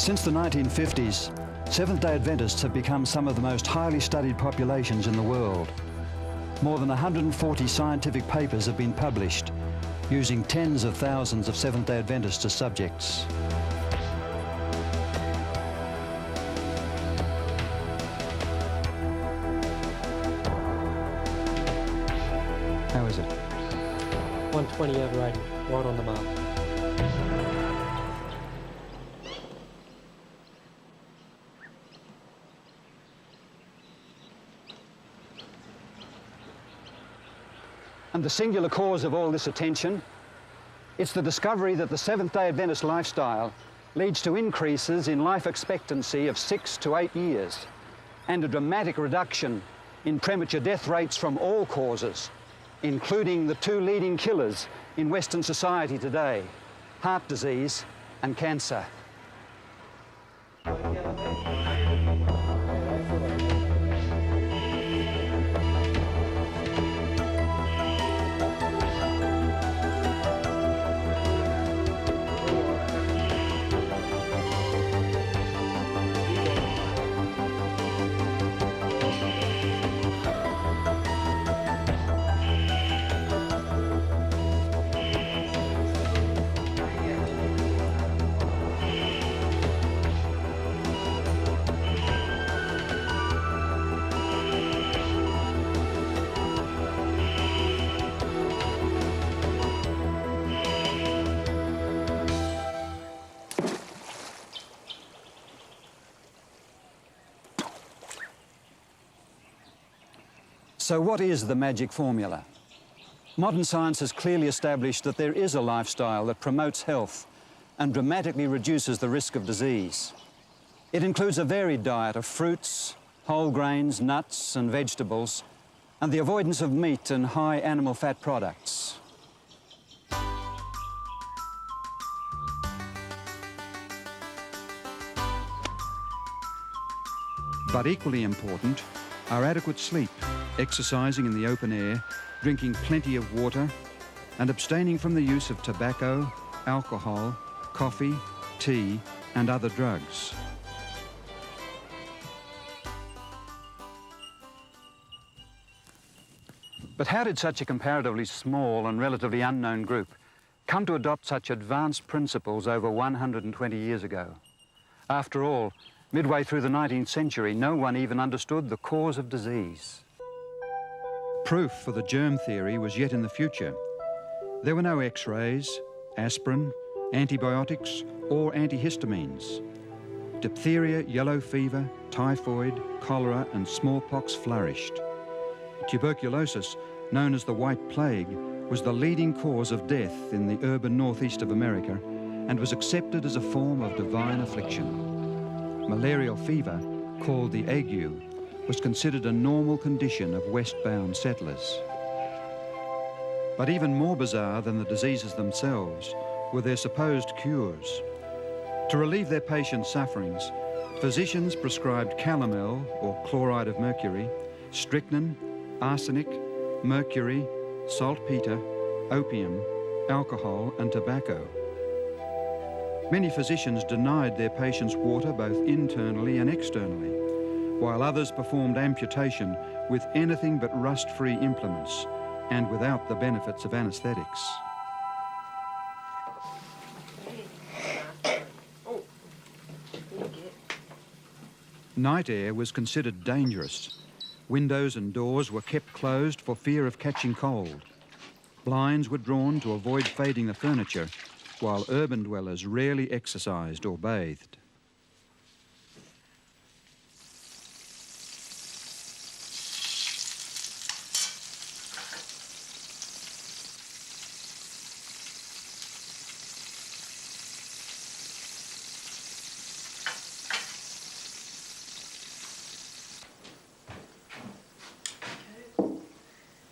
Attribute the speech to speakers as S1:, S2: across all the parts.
S1: Since the 1950s, Seventh-day Adventists have become some of the most highly studied populations in the world. More than 140 scientific papers have been published, using tens of thousands of Seventh-day Adventists as subjects. How is it?
S2: 120 over 80, right on the mark.
S1: And the singular cause of all this attention, it's the discovery that the Seventh-day Adventist lifestyle leads to increases in life expectancy of 6 to 8 years and a dramatic reduction in premature death rates from all causes, including the two leading killers in Western society today, heart disease and cancer. So what is the magic formula? Modern science has clearly established that there is a lifestyle that promotes health and dramatically reduces the risk of disease. It includes a varied diet of fruits, whole grains, nuts and vegetables, and the avoidance of meat and high animal fat products.
S3: But equally important are adequate sleep, exercising in the open air, drinking plenty of water, and abstaining from the use of tobacco, alcohol, coffee, tea, and other drugs.
S1: But how did such a comparatively small and relatively unknown group come to adopt such advanced principles over 120 years ago? After all, midway through the 19th century, no one even understood the cause of disease.
S3: Proof for the germ theory was yet in the future. There were no X-rays, aspirin, antibiotics, or antihistamines. Diphtheria, yellow fever, typhoid, cholera, and smallpox flourished. Tuberculosis, known as the White Plague, was the leading cause of death in the urban northeast of America and was accepted as a form of divine affliction. Malarial fever, called the ague, was considered a normal condition of westbound settlers. But even more bizarre than the diseases themselves were their supposed cures. To relieve their patients' sufferings, physicians prescribed calomel, or chloride of mercury, strychnine, arsenic, mercury, saltpeter, opium, alcohol, and tobacco. Many physicians denied their patients water both internally and externally, while others performed amputation with anything but rust-free implements and without the benefits of anesthetics. Night air was considered dangerous. Windows and doors were kept closed for fear of catching cold. Blinds were drawn to avoid fading the furniture, while urban dwellers rarely exercised or bathed.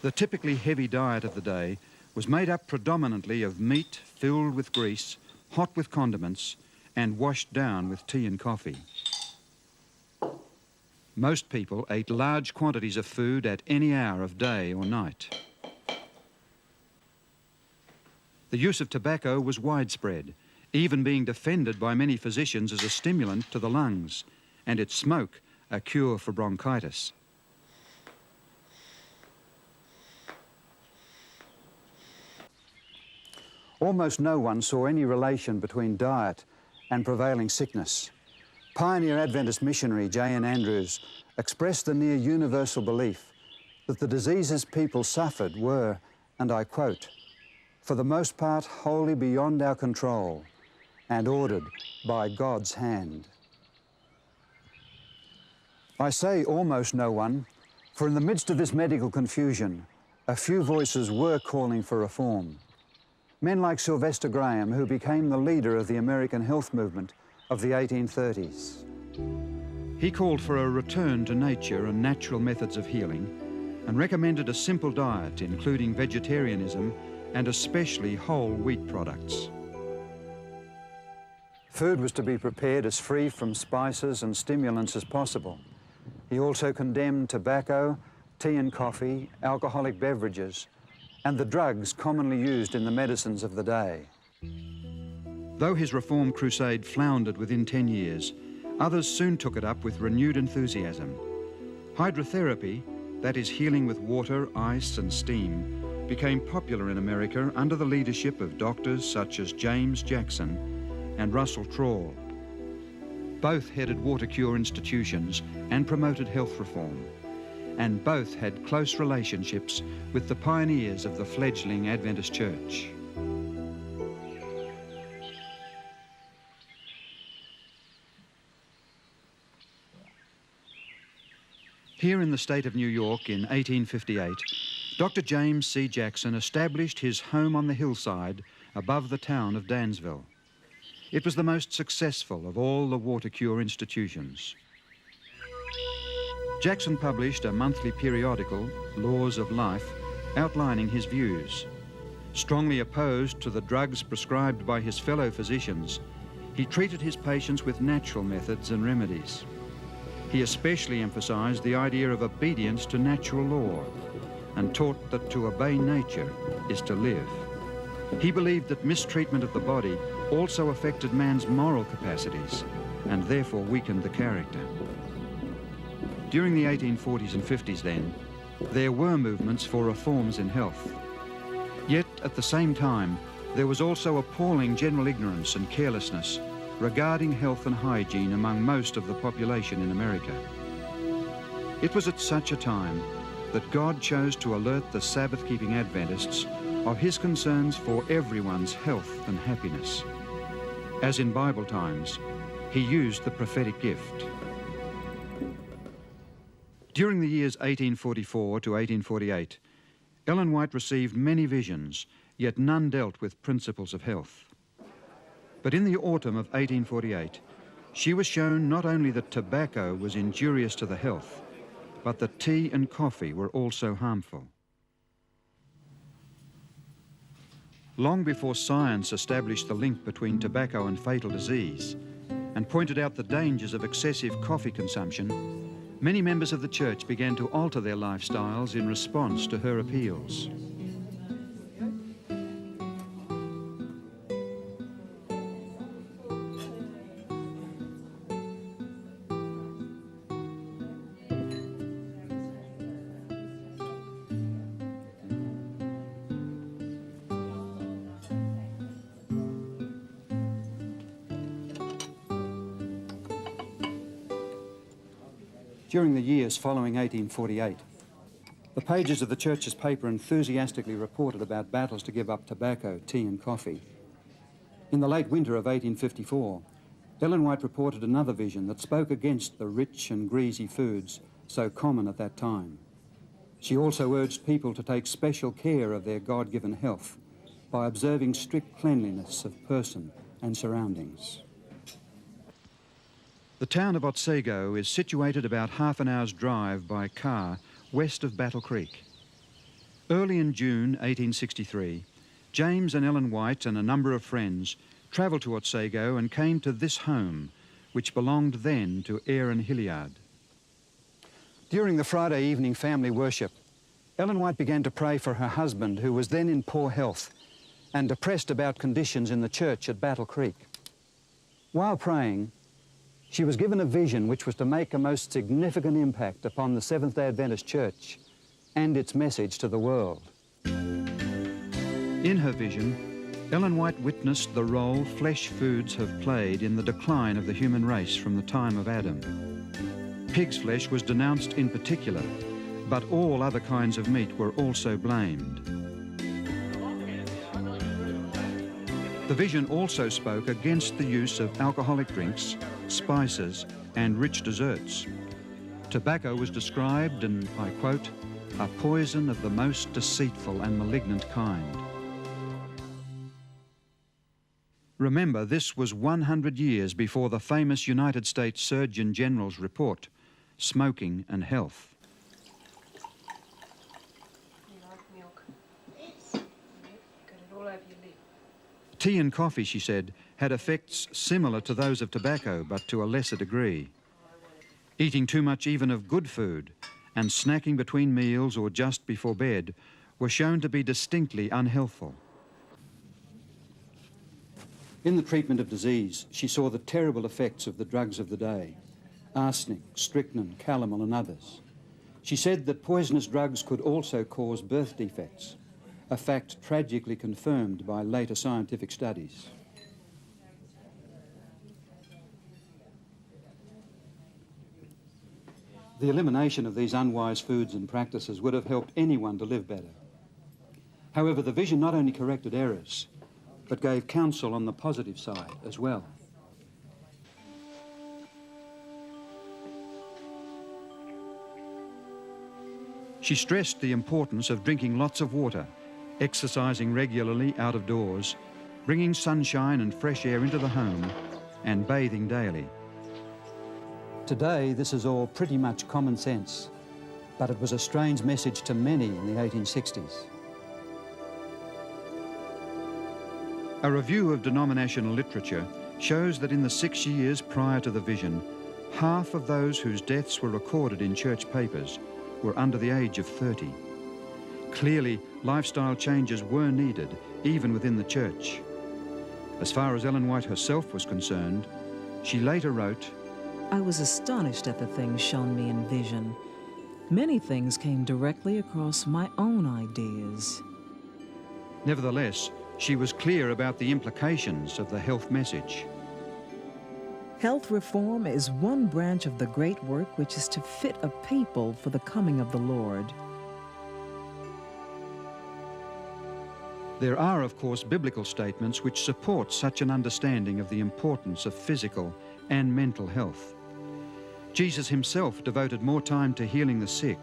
S3: The typically heavy diet of the day was made up predominantly of meat filled with grease, hot with condiments, and washed down with tea and coffee. Most people ate large quantities of food at any hour of day or night. The use of tobacco was widespread. even being defended by many physicians as a stimulant to the lungs, and its smoke a cure for bronchitis.
S1: Almost no one saw any relation between diet and prevailing sickness. Pioneer Adventist missionary J.N. Andrews expressed the near universal belief that the diseases people suffered were, and I quote, "for the most part wholly beyond our control and ordered by God's hand." I say almost no one, for in the midst of this medical confusion, a few voices were calling for reform. Men like Sylvester Graham, who became the leader of the American health movement of the 1830s.
S3: He called for a return to nature and natural methods of healing, and recommended a simple diet, including vegetarianism and especially whole wheat products.
S1: Food was to be prepared as free from spices and stimulants as possible. He also condemned tobacco, tea and coffee, alcoholic beverages, and the drugs commonly used in the medicines of the day.
S3: Though his reform crusade floundered within 10 years, others soon took it up with renewed enthusiasm. Hydrotherapy, that is healing with water, ice and steam, became popular in America under the leadership of doctors such as James Jackson and Russell Trawl. Both headed water cure institutions and promoted health reform, and both had close relationships with the pioneers of the fledgling Adventist Church. Here in the state of New York in 1858, Dr. James C. Jackson established his home on the hillside above the town of Dansville. It was the most successful of all the water cure institutions. Jackson published a monthly periodical, Laws of Life, outlining his views. Strongly opposed to the drugs prescribed by his fellow physicians, he treated his patients with natural methods and remedies. He especially emphasized the idea of obedience to natural law and taught that to obey nature is to live. He believed that mistreatment of the body also affected man's moral capacities and therefore weakened the character. During the 1840s and 50s then, there were movements for reforms in health. Yet at the same time, there was also appalling general ignorance and carelessness regarding health and hygiene among most of the population in America. It was at such a time that God chose to alert the Sabbath-keeping Adventists of his concerns for everyone's health and happiness. As in Bible times, he used the prophetic gift. During the years 1844 to 1848, Ellen White received many visions, yet none dealt with principles of health. But in the autumn of 1848, she was shown not only that tobacco was injurious to the health, but that tea and coffee were also harmful. Long before science established the link between tobacco and fatal disease and pointed out the dangers of excessive coffee consumption, many members of the church began to alter their lifestyles in response to her appeals.
S1: During the years following 1848, the pages of the church's paper enthusiastically reported about battles to give up tobacco, tea and coffee. In the late winter of 1854, Ellen White reported another vision that spoke against the rich and greasy foods so common at that time. She also urged people to take special care of their God-given health by observing strict cleanliness of person and surroundings.
S3: The town of Otsego is situated about half an hour's drive by car west of Battle Creek. Early in June 1863, James and Ellen White and a number of friends travelled to Otsego and came to this home, which belonged then to Aaron Hilliard.
S1: During the Friday evening family worship, Ellen White began to pray for her husband, who was then in poor health, and depressed about conditions in the church at Battle Creek. While praying, she was given a vision which was to make a most significant impact upon the Seventh-day Adventist Church and its message to the world.
S3: In her vision, Ellen White witnessed the role flesh foods have played in the decline of the human race from the time of Adam. Pig's flesh was denounced in particular, but all other kinds of meat were also blamed. The vision also spoke against the use of alcoholic drinks, spices, and rich desserts. Tobacco was described, and I quote, "a poison of the most deceitful and malignant kind." Remember, this was 100 years before the famous United States Surgeon General's report, Smoking and Health.
S4: You like milk? Yes. Got it all over your lip.
S3: Tea and coffee, she said, had effects similar to those of tobacco, but to a lesser degree. Eating too much even of good food and snacking between meals or just before bed were shown to be distinctly unhealthful. In the treatment of disease, she saw the terrible effects of the drugs of the day, arsenic, strychnine, calomel and others. She said that poisonous drugs could also cause birth defects, a fact tragically confirmed by later scientific studies. The elimination of these unwise foods and practices would have helped anyone to live better. However, the vision not only corrected errors, but gave counsel on the positive side as well. She stressed the importance of drinking lots of water, exercising regularly out of doors, bringing sunshine and fresh air into the home, and bathing daily. Today, this is all pretty much common sense, but it was a strange message to many in the 1860s. A review of denominational literature shows that in the 6 years prior to the vision, half of those whose deaths were recorded in church papers were under the age of 30. Clearly, lifestyle changes were needed, even within the church. As far as Ellen White herself was concerned, she later wrote,
S5: "I was astonished at the things shown me in vision. Many things came directly across my own ideas."
S3: Nevertheless, she was clear about the implications of the health message.
S5: Health reform is one branch of the great work which is to fit a people for the coming of the Lord.
S3: There are, of course, biblical statements which support such an understanding of the importance of physical and mental health. Jesus himself devoted more time to healing the sick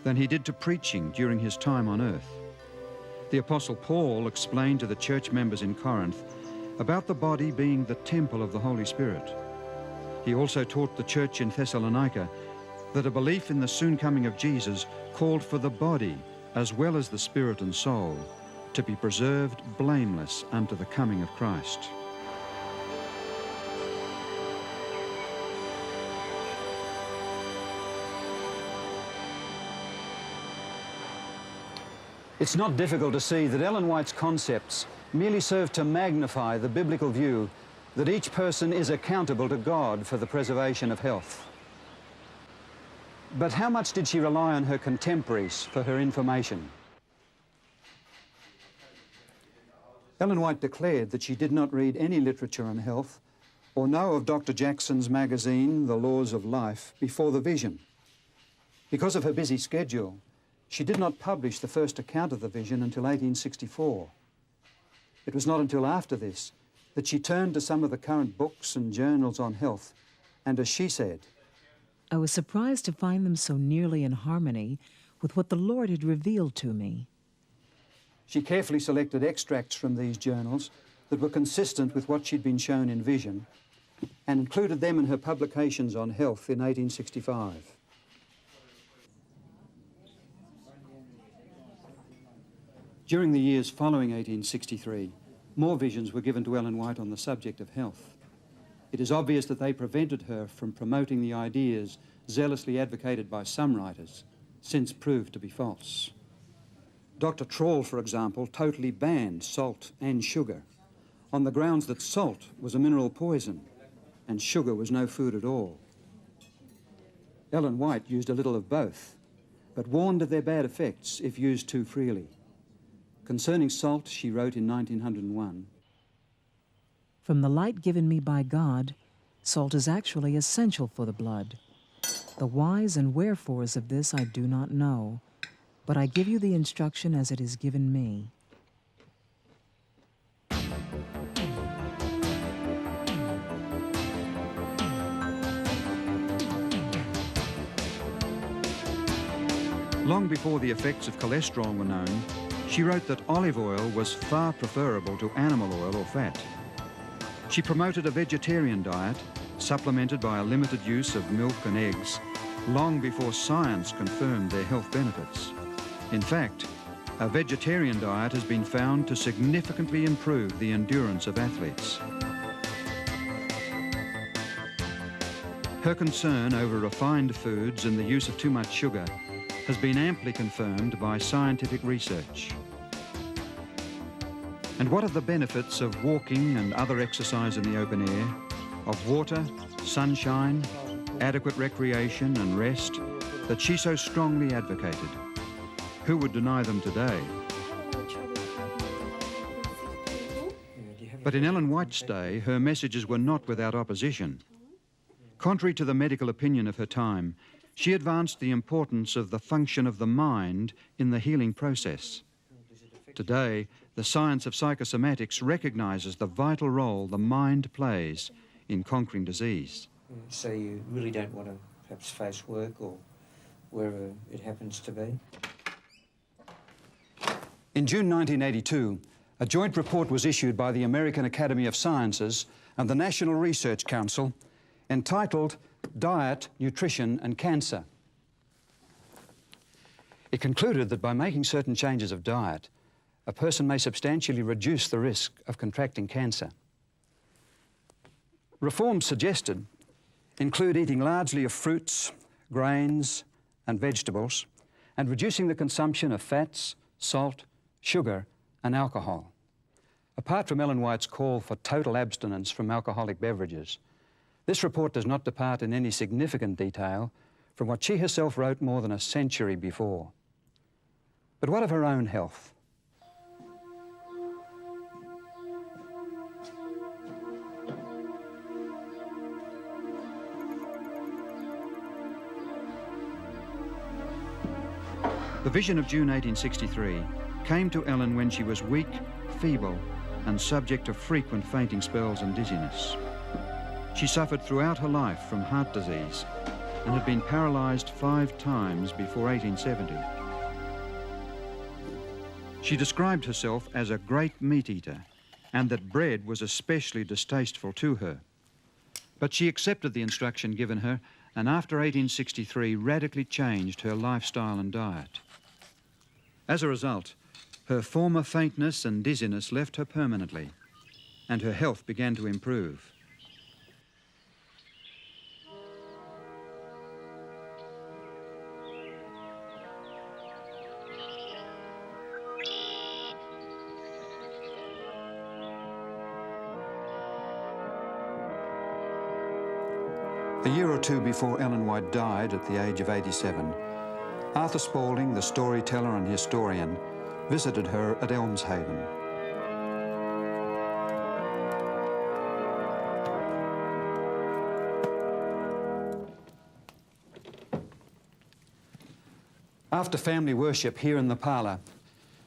S3: than he did to preaching during his time on earth. The Apostle Paul explained to the church members in Corinth about the body being the temple of the Holy Spirit. He also taught the church in Thessalonica that a belief in the soon coming of Jesus called for the body, as well as the spirit and soul, to be preserved blameless unto the coming of Christ.
S1: It's not difficult to see that Ellen White's concepts merely serve to magnify the biblical view that each person is accountable to God for the preservation of health. But how much did she rely on her contemporaries for her information? Ellen White declared that she did not read any literature on health or know of Dr. Jackson's magazine, The Laws of Life, before the vision. Because of her busy schedule, she did not publish the first account of the vision until 1864. It was not until after this that she turned to some of the current books and journals on health, and as she said,
S5: I was surprised to find them so nearly in harmony with what the Lord had revealed to me.
S1: She carefully selected extracts from these journals that were consistent with what she'd been shown in vision and included them in her publications on health in 1865. During the years following 1863, more visions were given to Ellen White on the subject of health. It is obvious that they prevented her from promoting the ideas zealously advocated by some writers, since proved to be false.
S3: Dr. Trawl, for example, totally banned salt and sugar on the grounds that salt was a mineral poison and sugar was no food at all. Ellen White used a little of both, but warned of their bad effects if used too freely. Concerning salt, she wrote in 1901,
S5: "From the light given me by God, salt is actually essential for the blood. The whys and wherefores of this I do not know, but I give you the instruction as it is given me."
S3: Long before the effects of cholesterol were known, she wrote that olive oil was far preferable to animal oil or fat. She promoted a vegetarian diet, supplemented by a limited use of milk and eggs, long before science confirmed their health benefits. In fact, a vegetarian diet has been found to significantly improve the endurance of athletes. Her concern over refined foods and the use of too much sugar has been amply confirmed by scientific research. And what are the benefits of walking and other exercise in the open air, of water, sunshine, adequate recreation and rest that she so strongly advocated? Who would deny them today? But in Ellen White's day, her messages were not without opposition. Contrary to the medical opinion of her time, she advanced the importance of the function of the mind in the healing process. Today, the science of psychosomatics recognises the vital role the mind plays in conquering disease.
S6: So you really don't want to perhaps face work or wherever it happens to be?
S3: In June 1982, a joint report was issued by the American Academy of Sciences and the National Research Council entitled Diet, Nutrition and Cancer. It concluded that by making certain changes of diet, a person may substantially reduce the risk of contracting cancer. Reforms suggested include eating largely of fruits, grains and vegetables, and reducing the consumption of fats, salt, sugar and alcohol. Apart from Ellen White's call for total abstinence from alcoholic beverages, this report does not depart in any significant detail from what she herself wrote more than a century before. But what of her own health? The vision of June 1863 came to Ellen when she was weak, feeble, and subject to frequent fainting spells and dizziness. She suffered throughout her life from heart disease and had been paralysed 5 times before 1870. She described herself as a great meat-eater and that bread was especially distasteful to her. But she accepted the instruction given her and after 1863 radically changed her lifestyle and diet. As a result, her former faintness and dizziness left her permanently and her health began to improve. A year or two before Ellen White died at the age of 87, Arthur Spaulding, the storyteller and historian, visited her at Elmshaven. After family worship here in the parlour,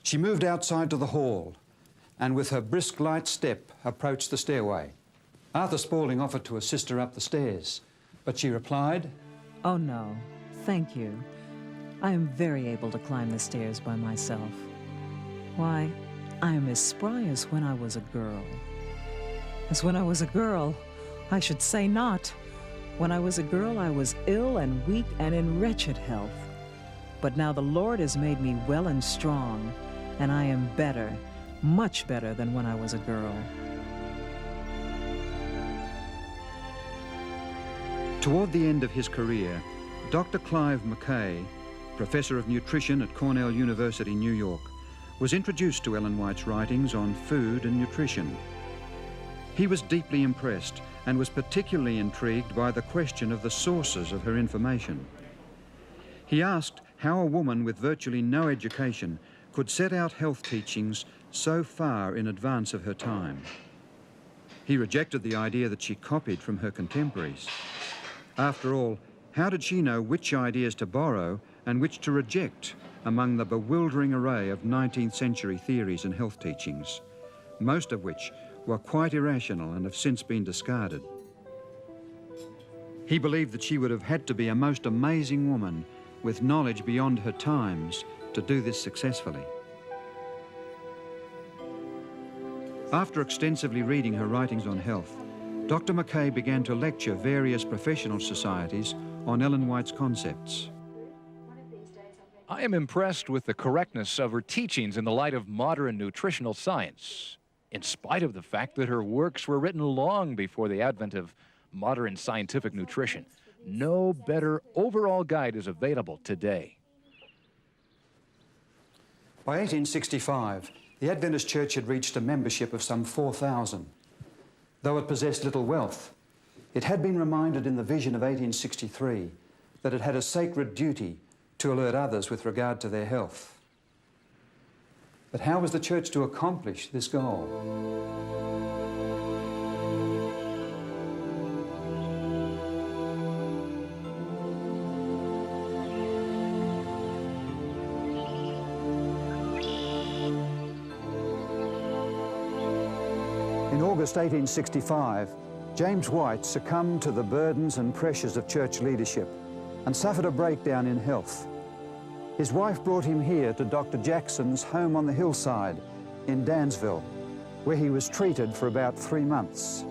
S3: she moved outside to the hall and with her brisk light step approached the stairway. Arthur Spaulding offered to assist her up the stairs, but she replied,
S5: "Oh no, thank you. I am very able to climb the stairs by myself. Why, I am as spry as when I was a girl." As when I was a girl, I should say not. When I was a girl, I was ill and weak and in wretched health. But now the Lord has made me well and strong, and I am better, much better than when I was a girl.
S3: Toward the end of his career, Dr. Clive Mackay, professor of nutrition at Cornell University, New York, was introduced to Ellen White's writings on food and nutrition. He was deeply impressed and was particularly intrigued by the question of the sources of her information. He asked how a woman with virtually no education could set out health teachings so far in advance of her time. He rejected the idea that she copied from her contemporaries. After all, how did she know which ideas to borrow and which to reject among the bewildering array of 19th century theories and health teachings, most of which were quite irrational and have since been discarded? He believed that she would have had to be a most amazing woman with knowledge beyond her times to do this successfully. After extensively reading her writings on health, Dr. Mackay began to lecture various professional societies on Ellen White's concepts.
S7: I am impressed with the correctness of her teachings in the light of modern nutritional science, in spite of the fact that her works were written long before the advent of modern scientific nutrition. No better overall guide is available today.
S3: By 1865, the Adventist Church had reached a membership of some 4,000. Though it possessed little wealth, it had been reminded in the vision of 1863 that it had a sacred duty to alert others with regard to their health. But how was the church to accomplish this goal?
S1: In August 1865, James White succumbed to the burdens and pressures of church leadership and suffered a breakdown in health. His wife brought him here to Dr. Jackson's home on the hillside in Dansville, where he was treated for about 3 months.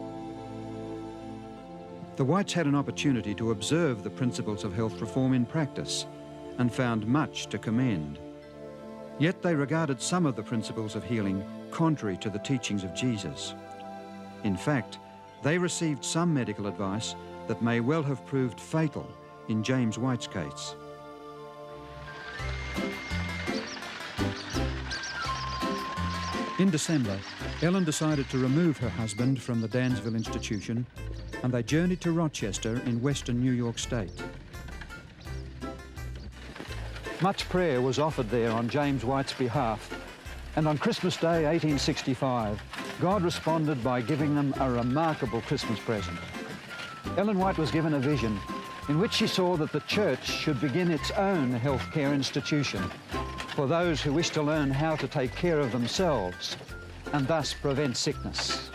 S3: The Whites had an opportunity to observe the principles of health reform in practice and found much to commend. Yet they regarded some of the principles of healing contrary to the teachings of Jesus. In fact, they received some medical advice that may well have proved fatal in James White's case. In December, Ellen decided to remove her husband from the Dansville institution, and they journeyed to Rochester in western New York State.
S1: Much prayer was offered there on James White's behalf, and on Christmas Day 1865, God responded by giving them a remarkable Christmas present. Ellen White was given a vision in which she saw that the church should begin its own healthcare institution for those who wish to learn how to take care of themselves and thus prevent sickness.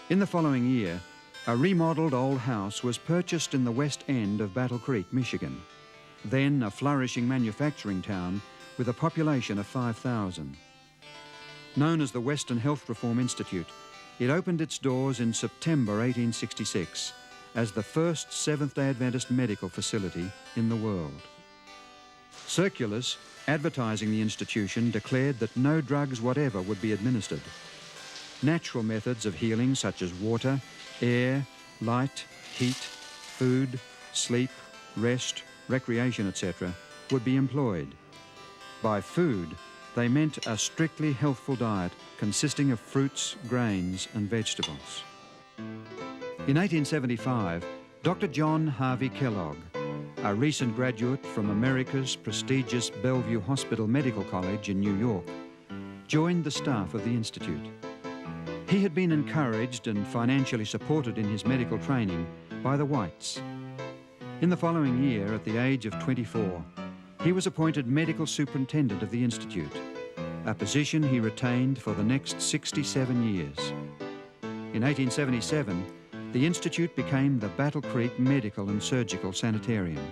S3: In the following year, a remodeled old house was purchased in the west end of Battle Creek, Michigan, then a flourishing manufacturing town with a population of 5,000. Known as the Western Health Reform Institute, it opened its doors in September 1866 as the first Seventh-day Adventist medical facility in the world. Circulars advertising the institution declared that no drugs whatever would be administered. Natural methods of healing such as water, air, light, heat, food, sleep, rest, recreation, etc. would be employed. By food, they meant a strictly healthful diet consisting of fruits, grains and vegetables. In 1875, Dr. John Harvey Kellogg, a recent graduate from America's prestigious Bellevue Hospital Medical College in New York, joined the staff of the Institute. He had been encouraged and financially supported in his medical training by the Whites. In the following year, at the age of 24, he was appointed medical superintendent of the Institute, a position he retained for the next 67 years. In 1877, the Institute became the Battle Creek Medical and Surgical Sanitarium.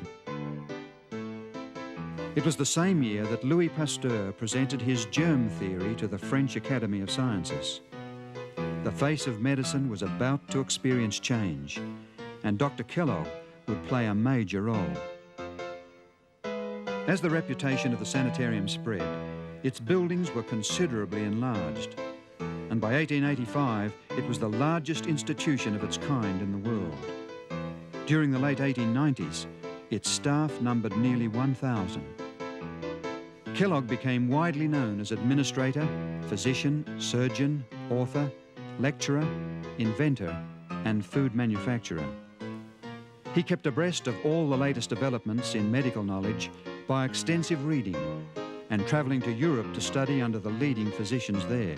S3: It was the same year that Louis Pasteur presented his germ theory to the French Academy of Sciences. The face of medicine was about to experience change, and Dr. Kellogg would play a major role. As the reputation of the sanitarium spread, its buildings were considerably enlarged, and by 1885 it was the largest institution of its kind in the world. During the late 1890s, its staff numbered nearly 1,000. Kellogg became widely known as administrator, physician, surgeon, author, lecturer, inventor, and food manufacturer. He kept abreast of all the latest developments in medical knowledge by extensive reading and travelling to Europe to study under the leading physicians there.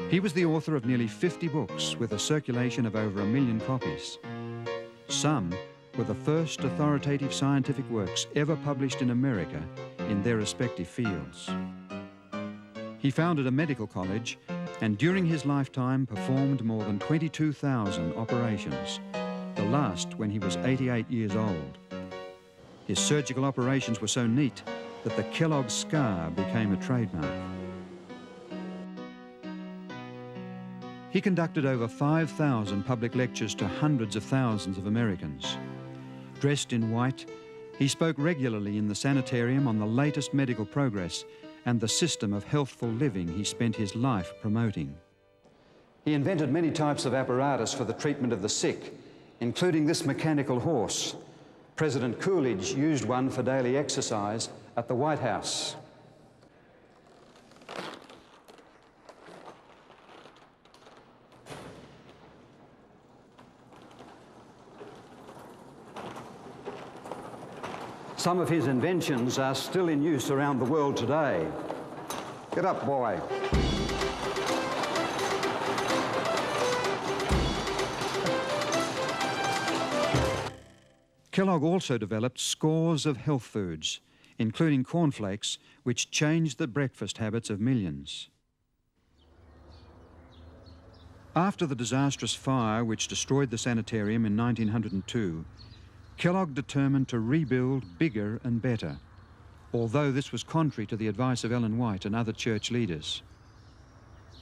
S3: He was the author of nearly 50 books with a circulation of over 1 million copies. Some were the first authoritative scientific works ever published in America in their respective fields. He founded a medical college and during his lifetime performed more than 22,000 operations, the last when he was 88 years old. His surgical operations were so neat that the Kellogg scar became a trademark. He conducted over 5,000 public lectures to hundreds of thousands of Americans. Dressed in white, he spoke regularly in the sanitarium on the latest medical progress and the system of healthful living he spent his life promoting.
S1: He invented many types of apparatus for the treatment of the sick, including this mechanical horse. President Coolidge used one for daily exercise at the White House. Some of his inventions are still in use around the world today. Get up, boy.
S3: Kellogg also developed scores of health foods, including cornflakes, which changed the breakfast habits of millions. After the disastrous fire which destroyed the sanitarium in 1902, Kellogg determined to rebuild bigger and better, although this was contrary to the advice of Ellen White and other church leaders.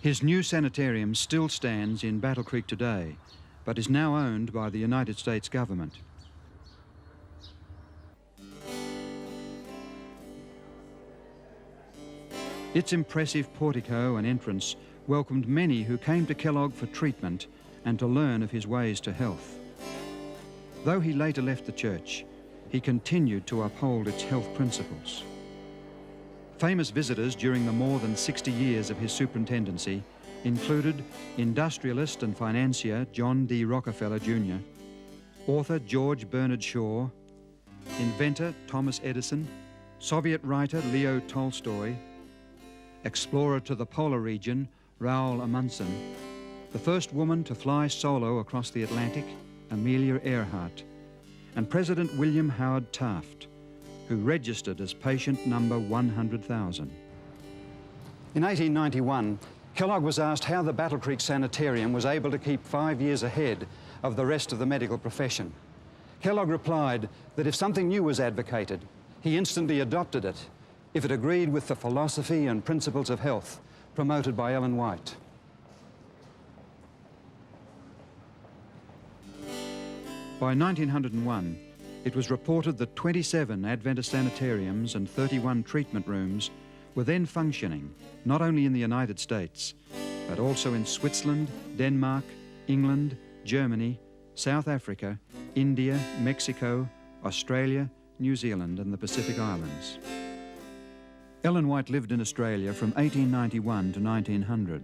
S3: His new sanitarium still stands in Battle Creek today, but is now owned by the United States government. Its impressive portico and entrance welcomed many who came to Kellogg for treatment and to learn of his ways to health. Though he later left the church, he continued to uphold its health principles. Famous visitors during the more than 60 years of his superintendency included industrialist and financier John D. Rockefeller Jr., author George Bernard Shaw, inventor Thomas Edison, Soviet writer Leo Tolstoy, explorer to the polar region Raoul Amundsen, the first woman to fly solo across the Atlantic, Amelia Earhart, and President William Howard Taft, who registered as patient number 100,000.
S1: In 1891, Kellogg was asked how the Battle Creek Sanitarium was able to keep 5 years ahead of the rest of the medical profession. Kellogg replied that if something new was advocated, he instantly adopted it if it agreed with the philosophy and principles of health promoted by Ellen White.
S3: By 1901, it was reported that 27 Adventist sanitariums and 31 treatment rooms were then functioning, not only in the United States, but also in Switzerland, Denmark, England, Germany, South Africa, India, Mexico, Australia, New Zealand, and the Pacific Islands. Ellen White lived in Australia from 1891 to 1900.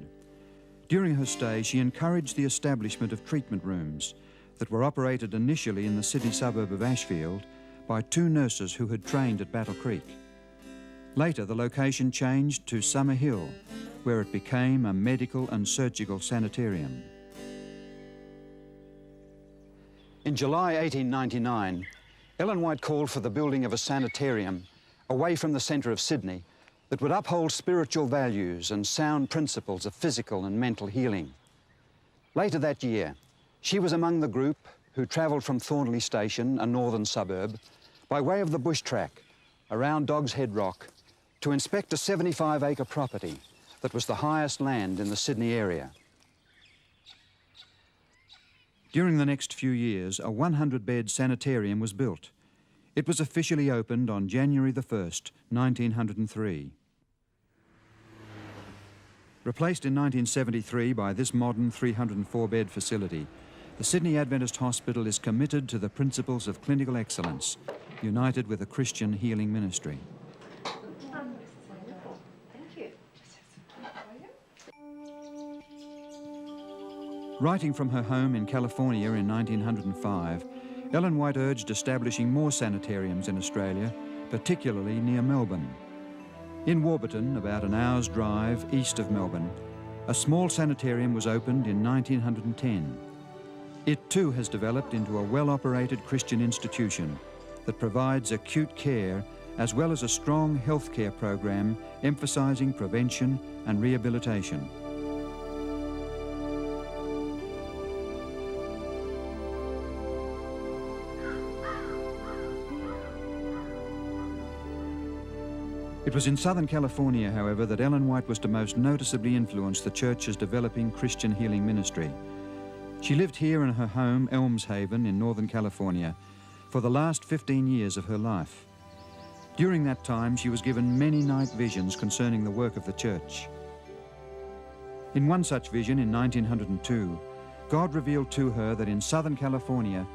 S3: During her stay, she encouraged the establishment of treatment rooms that were operated initially in the Sydney suburb of Ashfield by 2 nurses who had trained at Battle Creek. Later, the location changed to Summer Hill, where it became a medical and surgical sanitarium.
S1: In July 1899, Ellen White called for the building of a sanitarium away from the centre of Sydney that would uphold spiritual values and sound principles of physical and mental healing. Later that year, she was among the group who travelled from Thornley Station, a northern suburb, by way of the bush track around Dog's Head Rock to inspect a 75-acre property that was the highest land in the Sydney area.
S3: During the next few years, a 100-bed sanitarium was built. It was officially opened on January the 1st, 1903. Replaced in 1973 by this modern 304-bed facility, the Sydney Adventist Hospital is committed to the principles of clinical excellence, united with a Christian healing ministry. Writing from her home in California in 1905, Ellen White urged establishing more sanitariums in Australia, particularly near Melbourne. In Warburton, about an hour's drive east of Melbourne, a small sanitarium was opened in 1910. It too has developed into a well-operated Christian institution that provides acute care as well as a strong healthcare program emphasising prevention and rehabilitation. It was in Southern California, however, that Ellen White was to most noticeably influence the church's developing Christian healing ministry. She lived here in her home, Elmshaven, in Northern California, for the last 15 years of her life. During that time, she was given many night visions concerning the work of the church. In one such vision in 1902, God revealed to her that in Southern California,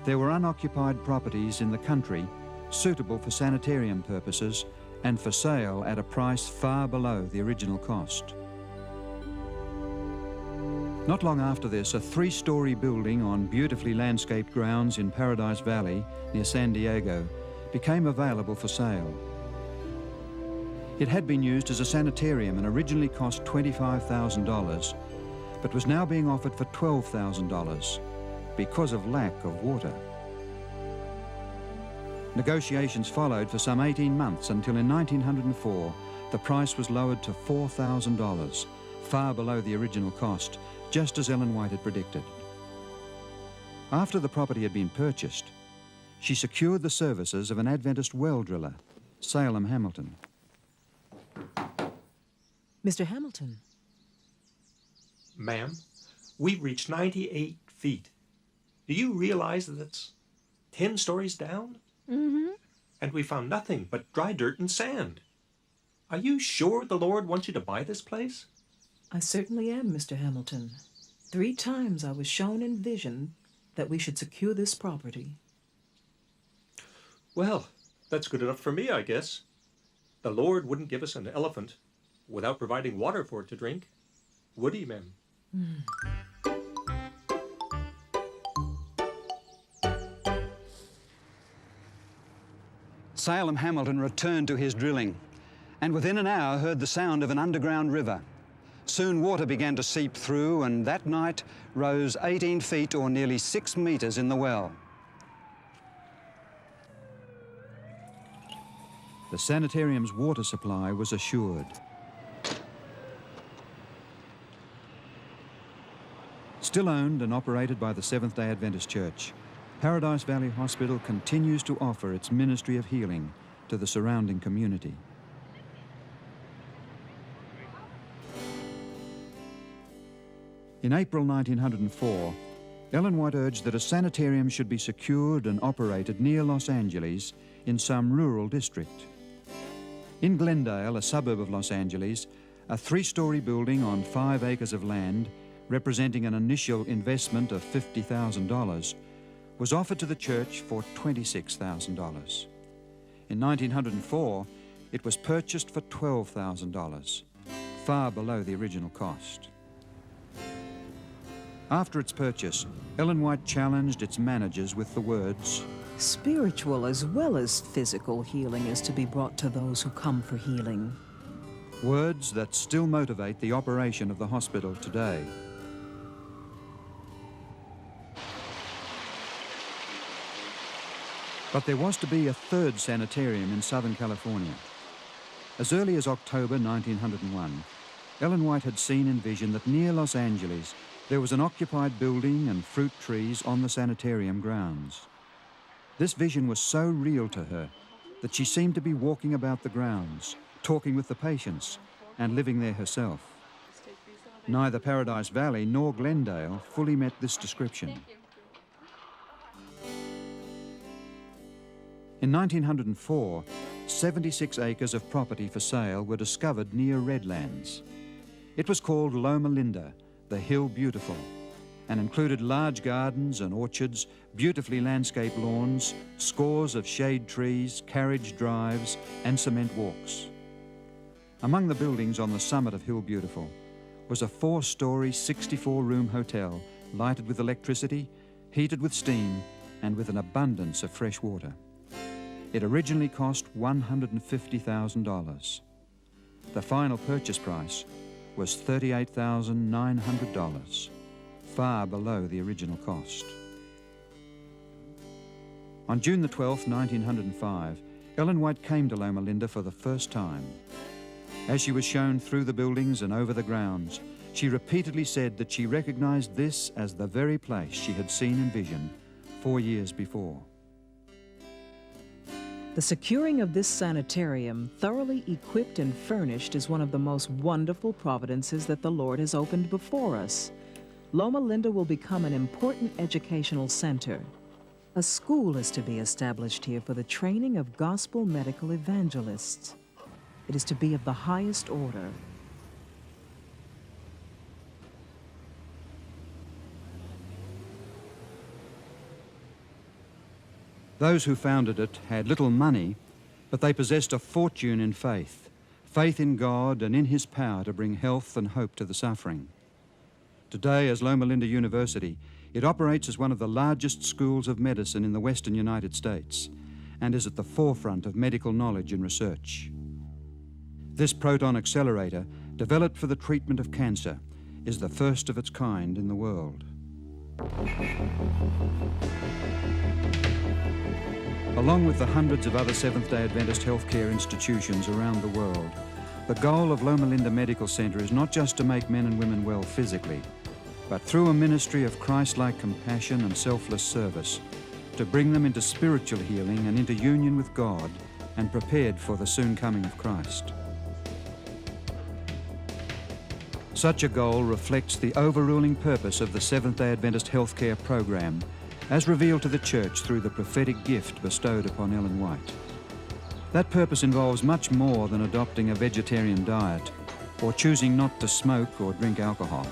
S3: there were unoccupied properties in the country suitable for sanitarium purposes and for sale at a price far below the original cost. Not long after this, a 3-story building on beautifully landscaped grounds in Paradise Valley near San Diego became available for sale. It had been used as a sanitarium and originally cost $25,000, but was now being offered for $12,000 because of lack of water. Negotiations followed for some 18 months until in 1904 the price was lowered to $4,000, far below the original cost, just as Ellen White had predicted. After the property had been purchased, she secured the services of an Adventist well driller, Salem Hamilton.
S5: Mr. Hamilton.
S8: Ma'am, we've reached 98 feet. Do you realize that it's 10 stories down?
S5: Mm-hmm.
S8: And we found nothing but dry dirt and sand. Are you sure the Lord wants you to buy this place?
S5: I certainly am, Mr. Hamilton. 3 times I was shown in vision that we should secure this property.
S8: Well, that's good enough for me, I guess. The Lord wouldn't give us an elephant without providing water for it to drink, would he, ma'am?
S1: Salem Hamilton returned to his drilling and within an hour heard the sound of an underground river. Soon water began to seep through and that night rose 18 feet or nearly 6 meters in the well.
S3: The sanitarium's water supply was assured. Still owned and operated by the Seventh-day Adventist Church, Paradise Valley Hospital continues to offer its ministry of healing to the surrounding community. In April 1904, Ellen White urged that a sanitarium should be secured and operated near Los Angeles in some rural district. In Glendale, a suburb of Los Angeles, a 3-story building on 5 acres of land, representing an initial investment of $50,000, was offered to the church for $26,000. In 1904, it was purchased for $12,000, far below the original cost. After its purchase, Ellen White challenged its managers with the words,
S5: Spiritual as well as physical healing is to be brought to those who come for healing.
S3: words that still motivate the operation of the hospital today. But there was to be a third sanitarium in Southern California. As early as October 1901, Ellen White had seen in vision that near Los Angeles there was an occupied building and fruit trees on the sanitarium grounds. This vision was so real to her that she seemed to be walking about the grounds, talking with the patients, and living there herself. Neither Paradise Valley nor Glendale fully met this description. In 1904, 76 acres of property for sale were discovered near Redlands. It was called Loma Linda, the Hill Beautiful, and included large gardens and orchards, beautifully landscaped lawns, scores of shade trees, carriage drives, and cement walks. Among the buildings on the summit of Hill Beautiful was a 4-story, 64-room hotel lighted with electricity, heated with steam, and with an abundance of fresh water. It originally cost $150,000. The final purchase price was $38,900, far below the original cost. On June the 12th, 1905, Ellen White came to Loma Linda for the first time. As she was shown through the buildings and over the grounds, she repeatedly said that she recognized this as the very place she had seen in vision 4 years before.
S5: The securing of this sanitarium, thoroughly equipped and furnished, is one of the most wonderful providences that the Lord has opened before us. Loma Linda will become an important educational center. A school is to be established here for the training of gospel medical evangelists. It is to be of the highest order.
S3: Those who founded it had little money, but they possessed a fortune in faith, faith in God and in His power to bring health and hope to the suffering. Today, as Loma Linda University, it operates as one of the largest schools of medicine in the western United States and is at the forefront of medical knowledge and research. This proton accelerator, developed for the treatment of cancer, is the first of its kind in the world. Along with the hundreds of other Seventh-day Adventist healthcare institutions around the world, the goal of Loma Linda Medical Center is not just to make men and women well physically, but through a ministry of Christ-like compassion and selfless service, to bring them into spiritual healing and into union with God and prepared for the soon coming of Christ. Such a goal reflects the overruling purpose of the Seventh-day Adventist healthcare program as revealed to the Church through the prophetic gift bestowed upon Ellen White. That purpose involves much more than adopting a vegetarian diet or choosing not to smoke or drink alcohol.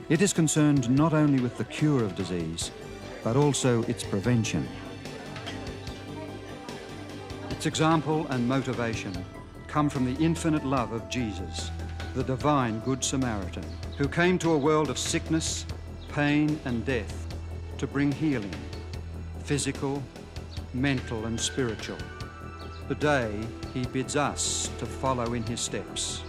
S3: It is concerned not only with the cure of disease, but also its prevention. Its example and motivation come from the infinite love of Jesus, the divine Good Samaritan, who came to a world of sickness, pain, and death to bring healing, physical, mental, and spiritual. Today, he bids us to follow in his steps.